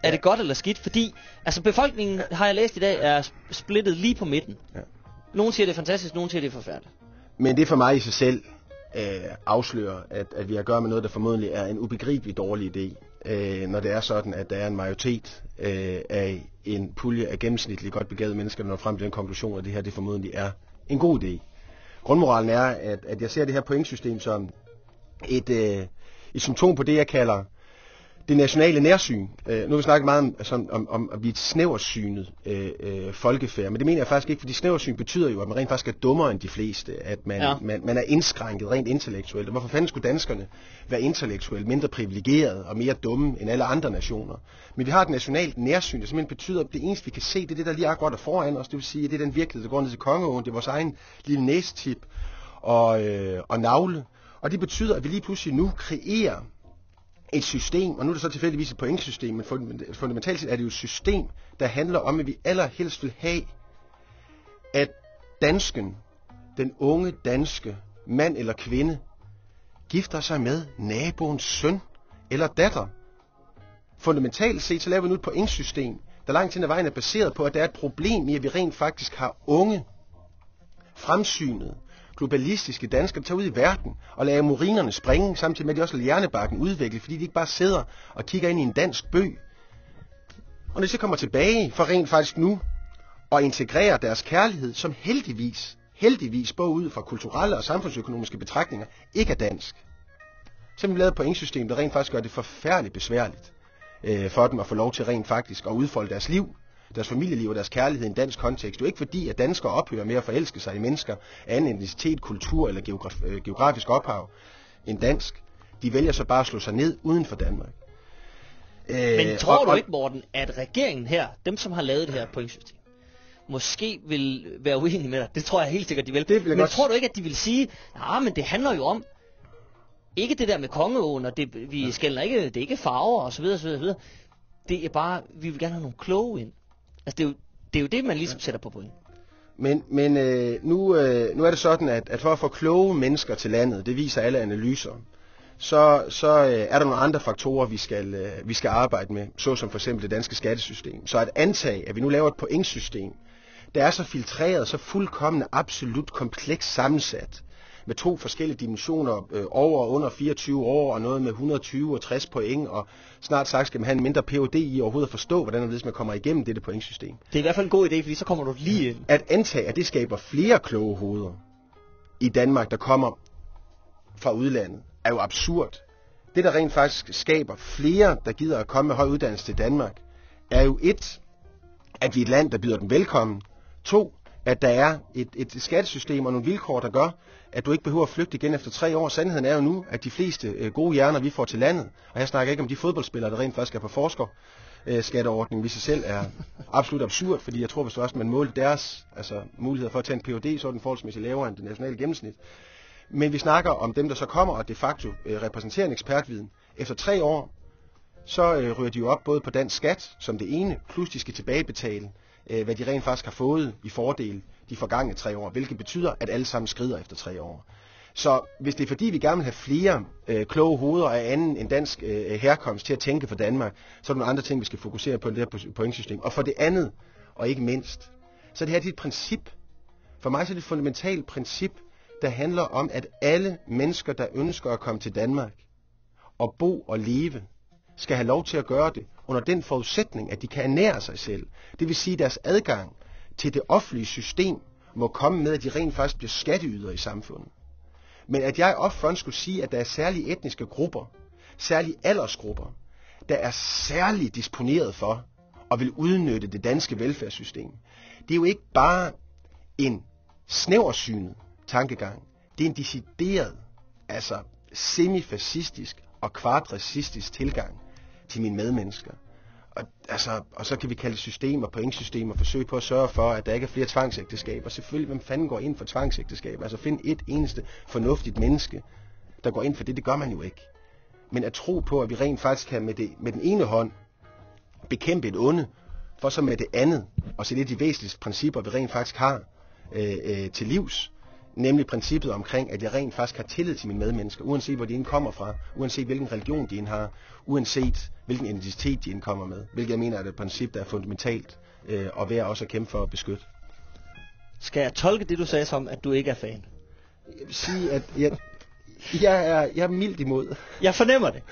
Er det godt eller skidt? Fordi altså befolkningen, har jeg læst i dag, er splittet lige på midten. Ja. Nogle siger, det er fantastisk, nogle siger, det er forfærdeligt. Men det for mig i sig selv afslører, at vi har at gøre med noget, der formodentlig er en ubegribelig dårlig idé. Når det er sådan, at der er en majoritet af en pulje af gennemsnitligt godt begavede mennesker, der når frem til den konklusion, at det her det formodentlig er en god idé. Grundmoralen er, at jeg ser det her pointsystem som et symptom på det, jeg kalder det nationale nærsyn. Nu har vi snakket meget om at blive et snæversynet folkefærd, men det mener jeg faktisk ikke, fordi snæversyn betyder jo, at man rent faktisk er dummere end de fleste, at man er indskrænket rent intellektuelt. Og hvorfor fanden skulle danskerne være intellektuelt mindre privilegerede og mere dumme end alle andre nationer? Men vi har et nationalt nærsyn, der simpelthen betyder, at det eneste vi kan se, det er det, der lige akkurat er foran os. Det vil sige, at det er den virkelighed, der går ned til Kongeåen, det er vores egen lille næstip og navle. Og det betyder, at vi lige pludselig nu kreerer et system, og nu er det så tilfældigvis et pointsystem, men fundamentalt set er det jo et system, der handler om, at vi allerhelst vil have, at dansken, den unge danske mand eller kvinde, gifter sig med naboens søn eller datter. Fundamentalt set, så laver vi nu et pointsystem, der langt hen ad vejen er baseret på, at der er et problem i, at vi rent faktisk har unge, fremsynede, globalistiske danskere, der tager ud i verden og lader morinerne springe, samtidig med at de også lader hjernebarken udvikle, fordi de ikke bare sidder og kigger ind i en dansk bøg. Og når de så kommer tilbage for rent faktisk nu at integrere deres kærlighed, som heldigvis både ud fra kulturelle og samfundsøkonomiske betragtninger, ikke er dansk. Så har vi lavet et pointsystem, der rent faktisk gør det forfærdeligt besværligt for dem at få lov til rent faktisk at udfolde deres liv, deres familieliv og deres kærlighed i en dansk kontekst. Det er jo ikke fordi, at danskere ophører med at forelske sig i mennesker af anden etnicitet, kultur eller geografisk ophav end dansk. De vælger så bare at slå sig ned uden for Danmark. Men tror du ikke, Morten, at regeringen her, dem som har lavet det her pointsystem, måske vil være uenige med dig? Det tror jeg helt sikkert, de vil. Men tror du ikke, at de vil sige, men det handler jo om, ikke det der med Kongeåen, og vi skælder ikke, det er ikke farver og så videre, så videre. Det er bare, vi vil gerne have nogle kloge ind. Altså det er jo det, man ligesom sætter på point. Men nu er det sådan, at for at få kloge mennesker til landet, det viser alle analyser, så er der nogle andre faktorer, vi skal arbejde med, såsom for eksempel det danske skattesystem. Så at antage, at vi nu laver et pointsystem, der er så filtreret, så fuldkommen absolut komplekst sammensat, med 2 forskellige dimensioner, over og under 24 år, og noget med 120 og 60 point, og snart sagt skal man have en mindre PhD i overhovedet at forstå, hvordan man kommer igennem dette pointsystem. Det er i hvert fald en god idé, fordi så kommer du lige ind. At antage, at det skaber flere kloge hoveder i Danmark, der kommer fra udlandet, er jo absurd. Det, der rent faktisk skaber flere, der gider at komme med høj uddannelse til Danmark, er jo 1, at vi er et land, der byder dem velkommen. 2, at der er et skattesystem og nogle vilkår, der gør, at du ikke behøver at flygte igen efter 3 år. Sandheden er jo nu, at de fleste gode hjerner, vi får til landet, og jeg snakker ikke om de fodboldspillere, der rent faktisk er på forskerskatteordningen, hvis sig selv er absolut absurd, fordi jeg tror, hvis du også man målte deres muligheder for at tage en Ph.D., så er den forholdsmæssigt lavere end det nationale gennemsnit. Men vi snakker om dem, der så kommer og de facto repræsenterer en ekspertviden. Efter 3 år, så ryger de jo op både på dansk skat, som det ene, plus de skal tilbagebetale, hvad de rent faktisk har fået i fordel de forgangne 3 år, hvilket betyder, at alle sammen skrider efter 3 år. Så hvis det er fordi, vi gerne vil have flere kloge hoveder af anden end dansk herkomst til at tænke for Danmark, så er der nogle andre ting, vi skal fokusere på i det her pointsystem. Og for det andet, og ikke mindst, så er det her et princip. For mig så er det et fundamentalt princip, der handler om, at alle mennesker, der ønsker at komme til Danmark og bo og leve, skal have lov til at gøre det under den forudsætning, at de kan ernære sig selv. Det vil sige, at deres adgang til det offentlige system må komme med, at de rent faktisk bliver skatteydere i samfundet. Men at jeg upfront skulle sige, at der er særlige etniske grupper, særlige aldersgrupper, der er særligt disponeret for at vil udnytte det danske velfærdssystem, det er jo ikke bare en snæversynet tankegang. Det er en decideret, semifascistisk og kvadracistisk tilgang til mine medmennesker. Og så kan vi kalde systemer, pointsystem og forsøge på at sørge for, at der ikke er flere tvangsægteskaber. Selvfølgelig, hvem fanden går ind for tvangsægteskaber? Find et eneste fornuftigt menneske, der går ind for det. Det gør man jo ikke. Men at tro på, at vi rent faktisk kan med den ene hånd bekæmpe et onde, for så med det andet, og se lidt de væsentligste principper, vi rent faktisk har til livs, Nemlig princippet omkring, at jeg rent faktisk har tillid til mine medmennesker, uanset hvor de end kommer fra, uanset hvilken religion de end har, uanset hvilken identitet de end kommer med. Hvilket jeg mener er et princip, der er fundamentalt og værd også at kæmpe for at beskytte. Skal jeg tolke det, du sagde som, at du ikke er fan? Jeg vil sige, at jeg er mildt imod. Jeg fornemmer det.